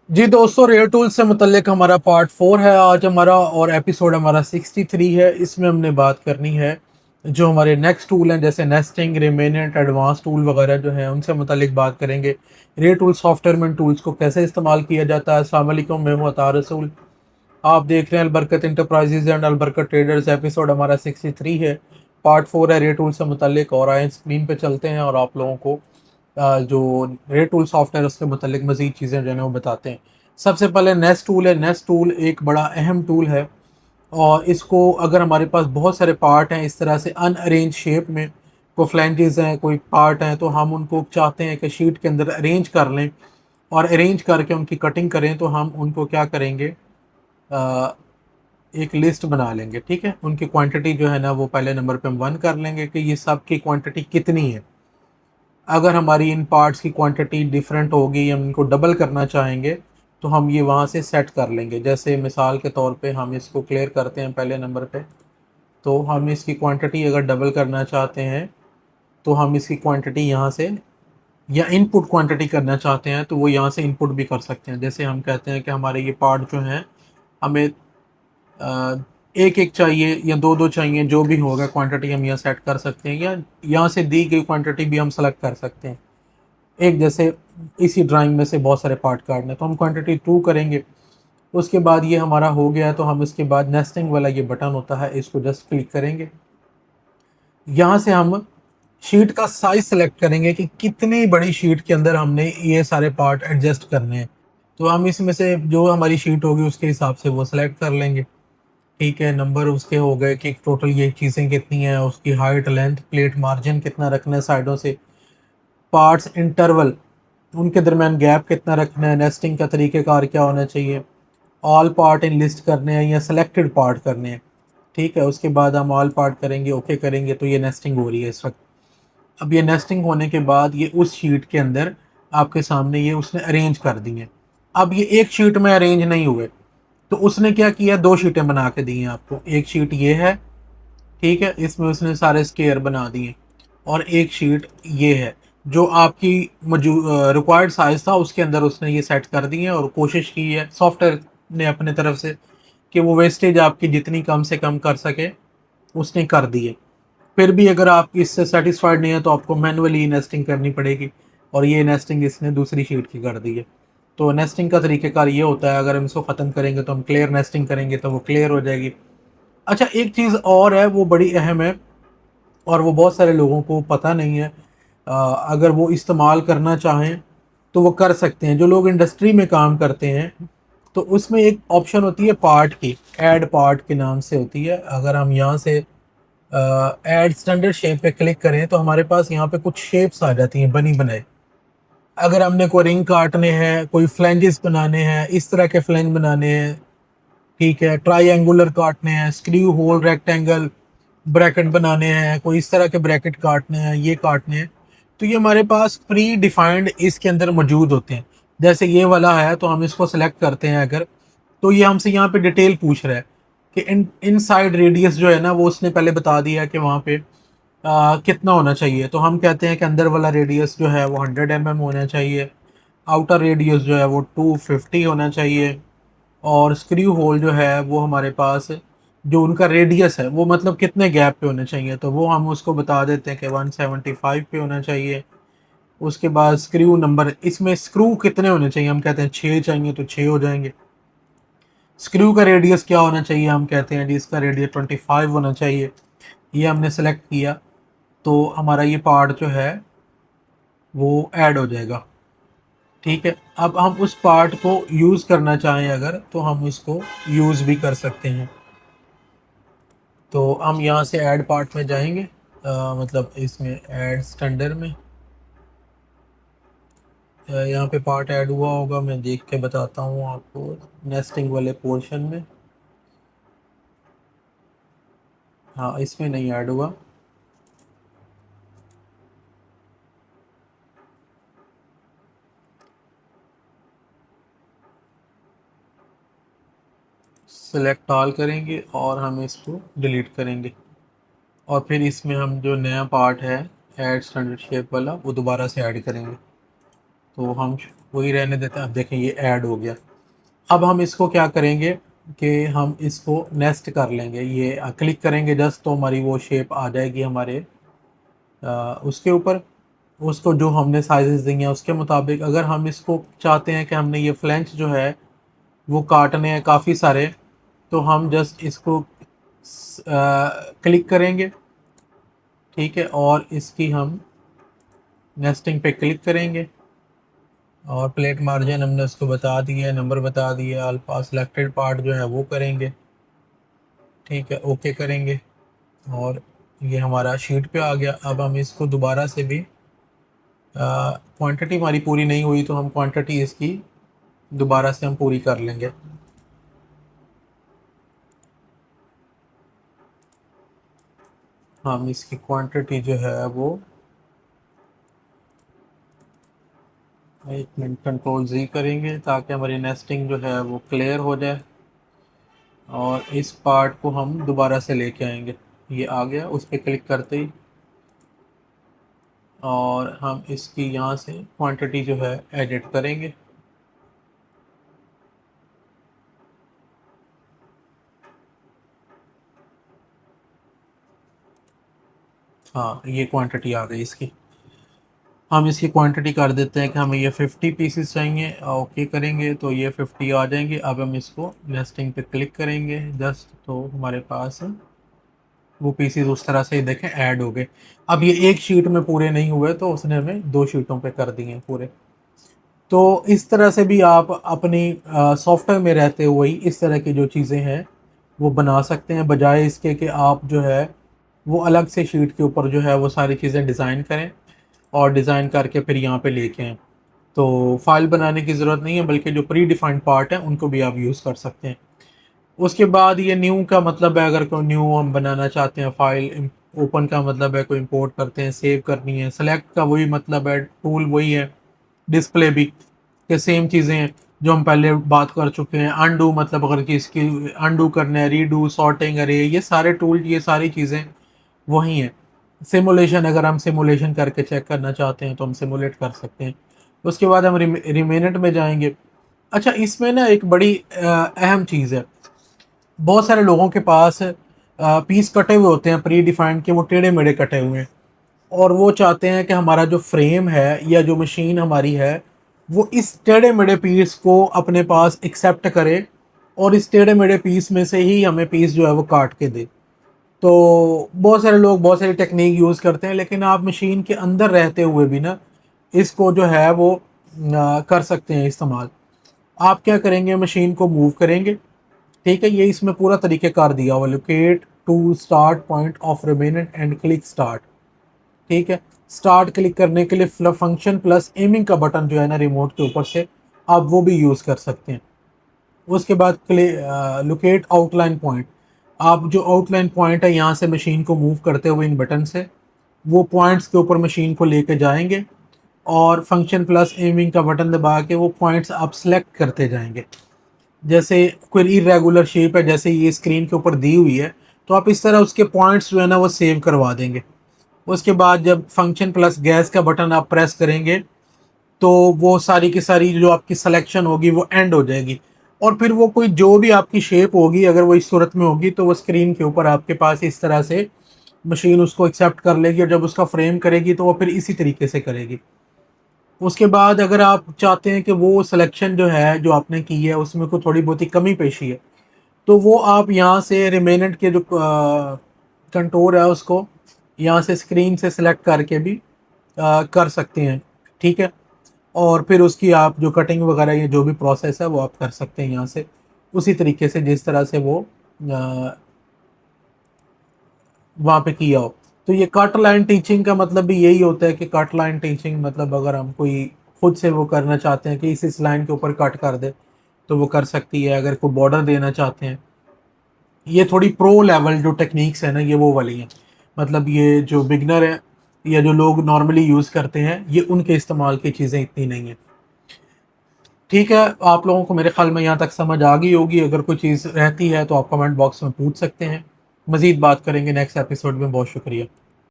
जी दोस्तों, rare tool से मुतल्लिक हमारा पार्ट 4 है आज हमारा, और एपिसोड हमारा 63 है। इसमें हमने बात करनी है जो हमारे नेक्स्ट टूल हैं, जैसे नेस्टिंग, रिमेनेंट, एडवांस टूल वगैरह जो हैं उनसे मुतल्लिक बात करेंगे। रेयर टूल सॉफ्टवेयर में टूल्स को कैसे इस्तेमाल किया जाता है। अस्सलाम वालेकुम, मैं हूं अतार रसूल। आप देख रहे हैं अलबरकत इंटरप्राइजेज एंड अलबरकत ट्रेडर्स। एपिसोड हमारा 63 है, पार्ट 4 है रेयर टूल से मुतल्लिक। और आए स्क्रीन पे चलते हैं और आप लोगों को जो रेयर टूल सॉफ्टवेयर उसके मुतल्लिक मजीद चीज़ें जो है वो बताते हैं। सबसे पहले नेस्ट टूल है। नेस्ट टूल एक बड़ा अहम टूल है, और इसको अगर हमारे पास बहुत सारे पार्ट हैं इस तरह से अनअरेंज शेप में, कोई फ्लैंजेस हैं, कोई पार्ट हैं, तो हम उनको चाहते हैं कि शीट के अंदर अरेंज कर लें, और अरेंज करके उनकी कटिंग करें, तो हम उनको क्या करेंगे, अ, एक लिस्ट बना लेंगे। ठीक है, उनकी क्वांटिटी जो है ना वो पहले नंबर पे हम 1 कर लेंगे कि ये सब की क्वांटिटी कितनी है। अगर हमारी इन पार्ट्स की क्वांटिटी डिफरेंट होगी, हम इनको डबल करना चाहेंगे, तो हम ये वहाँ से सेट कर लेंगे। जैसे मिसाल के तौर पे हम इसको क्लियर करते हैं पहले नंबर पे। तो हम इसकी क्वांटिटी अगर डबल करना चाहते हैं, तो हम इसकी क्वांटिटी यहाँ से, या इनपुट क्वांटिटी करना चाहते हैं तो वो यहाँ से इनपुट भी कर सकते हैं। जैसे हम कहते हैं कि हमारे ये पार्ट जो हैं हमें एक एक चाहिए या दो दो चाहिए, जो भी होगा क्वांटिटी हम यहाँ सेट कर सकते हैं, या यहाँ से दी गई क्वांटिटी भी हम सेलेक्ट कर सकते हैं। एक जैसे इसी ड्राइंग में से बहुत सारे पार्ट काटने हैं, तो हम क्वांटिटी 2 करेंगे। उसके बाद ये हमारा हो गया, तो हम इसके बाद नेस्टिंग वाला ये बटन होता है, इसको जस्ट क्लिक करेंगे। यहाँ से हम शीट का साइज सेलेक्ट करेंगे कि कितनी बड़ी शीट के अंदर हमने ये सारे पार्ट एडजस्ट करने हैं। तो हम इसमें से जो हमारी शीट होगी उसके हिसाब से वो सिलेक्ट कर लेंगे। ठीक है, नंबर उसके हो गए कि टोटल ये चीज़ें कितनी हैं, उसकी हाइट, लेंथ, प्लेट मार्जिन कितना रखना है साइडों से, पार्ट्स इंटरवल, उनके दरमियान गैप कितना रखना है, नेस्टिंग का तरीक़ेकार क्या होना चाहिए, ऑल पार्ट इन लिस्ट करने हैं या सेलेक्टेड पार्ट करने हैं। ठीक है, उसके बाद हम ऑल पार्ट करेंगे, ओके करेंगे, तो ये नेस्टिंग हो रही है इस वक्त। अब ये नेस्टिंग होने के बाद ये उस शीट के अंदर आपके सामने ये उसने अरेंज कर दी हैं। अब ये एक शीट में अरेंज नहीं हुए, तो उसने क्या किया, दो शीटें बना के दी हैं आपको। एक शीट ये है, ठीक है, इसमें उसने सारे स्केयर बना दिए, और एक शीट ये है जो आपकी रिक्वायर्ड साइज था उसके अंदर उसने ये सेट कर दिए, और कोशिश की है सॉफ्टवेयर ने अपने तरफ से कि वो वेस्टेज आपकी जितनी कम से कम कर सके उसने कर दी है। फिर भी अगर आप इससे सेटिस्फाइड नहीं है तो आपको मैनुअली नेस्टिंग करनी पड़ेगी, और ये नेस्टिंग इसने दूसरी शीट की कर दी है। तो नेस्टिंग का तरीक़ेकार ये होता है, अगर हम इसको ख़त्म करेंगे तो हम क्लियर नेस्टिंग करेंगे तो वो क्लियर हो जाएगी। अच्छा, एक चीज़ और है, वो बड़ी अहम है, और वो बहुत सारे लोगों को पता नहीं है। अगर वो इस्तेमाल करना चाहें तो वो कर सकते हैं। जो लोग इंडस्ट्री में काम करते हैं तो उसमें एक ऑप्शन होती है पार्ट की, ऐड पार्ट के नाम से होती है। अगर हम यहाँ से ऐड स्टैंडर्ड शेप पे क्लिक करें तो हमारे पास यहाँ पे कुछ शेप्स आ जाती हैं बनी बनाई। अगर हमने कोई रिंग काटने हैं, कोई फ्लैंजेस बनाने हैं, इस तरह के फ्लैंज बनाने हैं, ठीक है, ट्राई काटने हैं, स्क्रू होल, रेक्टेंगल, ब्रैकेट बनाने हैं, कोई इस तरह के ब्रैकेट काटने हैं, ये काटने हैं, तो ये हमारे पास प्री डिफाइंड इसके अंदर मौजूद होते हैं। जैसे ये वाला है तो हम इसको सेलेक्ट करते हैं अगर, तो ये हमसे यहाँ पे डिटेल पूछ रहा है कि इन साइड रेडियस जो है ना वो उसने पहले बता दिया है कि वहाँ पे कितना होना चाहिए। तो हम कहते हैं कि अंदर वाला रेडियस जो है वो 100 mm होना चाहिए, आउटर रेडियस जो है वो 250 होना चाहिए, और स्क्रू होल जो है वो हमारे पास जो उनका रेडियस है वो मतलब कितने गैप पे होने चाहिए, तो वो हम उसको बता देते हैं कि 175 पे होना चाहिए। उसके बाद स्क्रू नंबर, इसमें स्क्रू कितने होने चाहिए, हम कहते हैं 6 चाहिए तो 6 हो जाएंगे। स्क्रू का रेडियस क्या होना चाहिए, हम कहते हैं जी इसका रेडियस 25 होना चाहिए। ये हमने सेलेक्ट किया, तो हमारा ये पार्ट जो है वो ऐड हो जाएगा। ठीक है, अब हम उस पार्ट को यूज़ करना चाहें अगर, तो हम इसको यूज़ भी कर सकते हैं। तो हम यहाँ से ऐड पार्ट में जाएंगे, मतलब इसमें ऐड स्टैंडर्ड में, यहाँ पे पार्ट ऐड हुआ होगा, मैं देख के बताता हूँ आपको। नेस्टिंग वाले पोर्शन में, हाँ इसमें नहीं ऐड हुआ। सेलेक्ट ऑल करेंगे और हम इसको डिलीट करेंगे, और फिर इसमें हम जो नया पार्ट है ऐड स्टैंडर्ड शेप वाला वो दोबारा से ऐड करेंगे। तो हम वही रहने देते हैं। अब देखें ये ऐड हो गया। अब हम इसको क्या करेंगे कि हम इसको नेस्ट कर लेंगे। ये क्लिक करेंगे जस्ट तो हमारी वो शेप आ जाएगी हमारे उसके ऊपर। उसको जो हमने साइजेस दी हैं उसके मुताबिक, अगर हम इसको चाहते हैं कि हमने ये फ्लैंक्स जो है वो काटने हैं काफ़ी सारे, तो हम जस्ट इसको क्लिक करेंगे, ठीक है, और इसकी हम नेस्टिंग पे क्लिक करेंगे और प्लेट मार्जिन हमने उसको बता दिया है, नंबर बता दिया, अल्फा सिलेक्टेड पार्ट जो है वो करेंगे, ठीक है, ओके करेंगे और ये हमारा शीट पे आ गया। अब हम इसको दोबारा से भी क्वांटिटी हमारी पूरी नहीं हुई तो हम क्वांटिटी इसकी दोबारा से हम पूरी कर लेंगे। हम इसकी क्वांटिटी जो है वो 1 मिनट कंट्रोल Z करेंगे ताकि हमारी नेस्टिंग जो है वो क्लियर हो जाए और इस पार्ट को हम दोबारा से लेके आएंगे। ये आ गया, उस पर क्लिक करते ही और हम इसकी यहाँ से क्वांटिटी जो है एडिट करेंगे। हाँ, ये क्वांटिटी आ गई इसकी। हम इसकी क्वांटिटी कर देते हैं कि हमें ये 50 पीसेस चाहिए, ओके करेंगे तो ये 50 आ जाएंगे। अब हम इसको नेस्टिंग पे क्लिक करेंगे जस्ट तो हमारे पास वो पीसेस उस तरह से देखें ऐड हो गए। अब ये एक शीट में पूरे नहीं हुए तो उसने हमें 2 शीटों पे कर दिए पूरे। तो इस तरह से भी आप अपनी सॉफ्टवेयर में रहते हुए ही इस तरह की जो चीज़ें हैं वो बना सकते हैं, बजाय इसके कि आप जो है वो अलग से शीट के ऊपर जो है वो सारी चीज़ें डिज़ाइन करें और डिज़ाइन करके फिर यहाँ पे लेके आएँ। तो फाइल बनाने की ज़रूरत नहीं है, बल्कि जो प्री डिफाइंड पार्ट है उनको भी आप यूज़ कर सकते हैं। उसके बाद ये न्यू का मतलब है, अगर कोई न्यू हम बनाना चाहते हैं फाइल, ओपन का मतलब है कोई इंपोर्ट करते हैं, सेव करनी है, सेलेक्ट का वही मतलब है, टूल वही है, डिस्प्ले भी के सेम चीज़ें हैं जो हम पहले बात कर चुके हैं। अनडू मतलब अगर किसकी अनडू करना है, रीडू, सॉर्टिंग, अरे ये सारे टूल, ये सारी चीज़ें वही हैं। सिमुलेशन, अगर हम सिमुलेशन करके चेक करना चाहते हैं तो हम सिमुलेट कर सकते हैं। उसके बाद हम रिमेनेंट में जाएंगे। अच्छा, इसमें ना एक बड़ी अहम चीज़ है। बहुत सारे लोगों के पास पीस कटे हुए होते हैं प्री डिफाइंड के, वो टेढ़े मेढ़े कटे हुए हैं और वो चाहते हैं कि हमारा जो फ्रेम है या जो मशीन हमारी है वो इस टेढ़े मेढ़े पीस को अपने पास एक्सेप्ट करे और इस टेढ़े मेढ़े पीस में से ही हमें पीस जो है वो काट के दे। तो बहुत सारे लोग बहुत सारी टेक्निक यूज़ करते हैं, लेकिन आप मशीन के अंदर रहते हुए भी ना इसको जो है वो कर सकते हैं इस्तेमाल। आप क्या करेंगे, मशीन को मूव करेंगे, ठीक है, ये इसमें पूरा तरीक़ेकार दिया हुआ, locate to start point of remanent and click start, ठीक है। स्टार्ट क्लिक करने के लिए फंक्शन प्लस एमिंग का बटन जो है ना रिमोट के ऊपर से आप वो भी यूज़ कर सकते हैं। उसके बाद लोकेट आउटलाइन पॉइंट, आप जो आउटलाइन पॉइंट है यहाँ से मशीन को मूव करते हुए इन बटन से वो पॉइंट्स के ऊपर मशीन को लेके जाएंगे और फंक्शन प्लस एमिंग का बटन दबा के वो पॉइंट्स आप सेलेक्ट करते जाएंगे। जैसे कोई इरेगुलर शेप है जैसे ये स्क्रीन के ऊपर दी हुई है, तो आप इस तरह उसके पॉइंट्स जो है ना वो सेव करवा देंगे। उसके बाद जब फंक्शन प्लस गैस का बटन आप प्रेस करेंगे तो वो सारी की सारी जो आपकी सिलेक्शन होगी वो एंड हो जाएगी और फिर वो कोई जो भी आपकी शेप होगी अगर वो इस सूरत में होगी तो वो स्क्रीन के ऊपर आपके पास इस तरह से मशीन उसको एक्सेप्ट कर लेगी और जब उसका फ्रेम करेगी तो वो फिर इसी तरीके से करेगी। उसके बाद अगर आप चाहते हैं कि वो सिलेक्शन जो है जो आपने की है उसमें कोई थोड़ी बहुत ही कमी पेशी है तो वो आप यहाँ से रिमेनेंट के जो कंटोर है उसको यहाँ से स्क्रीन से सिलेक्ट करके भी कर सकते हैं, ठीक है। और फिर उसकी आप जो कटिंग वगैरह या जो भी प्रोसेस है वो आप कर सकते हैं यहाँ से उसी तरीके से जिस तरह से वो वहाँ पे किया हो। तो ये कट लाइन टीचिंग का मतलब भी यही होता है कि कट लाइन टीचिंग मतलब अगर हम कोई खुद से वो करना चाहते हैं कि इस लाइन के ऊपर कट कर दे तो वो कर सकती है। अगर कोई बॉर्डर देना चाहते हैं, ये थोड़ी प्रो लेवल जो टेक्निक्स है ना ये वो वाली हैं। मतलब ये जो बिगनर है या जो लोग नॉर्मली यूज़ करते हैं ये उनके इस्तेमाल की चीज़ें इतनी नहीं है, ठीक है। आप लोगों को मेरे ख्याल में यहाँ तक समझ आ गई होगी। अगर कोई चीज़ रहती है तो आप कमेंट बॉक्स में पूछ सकते हैं। मज़ीद बात करेंगे नेक्स्ट एपिसोड में। बहुत शुक्रिया।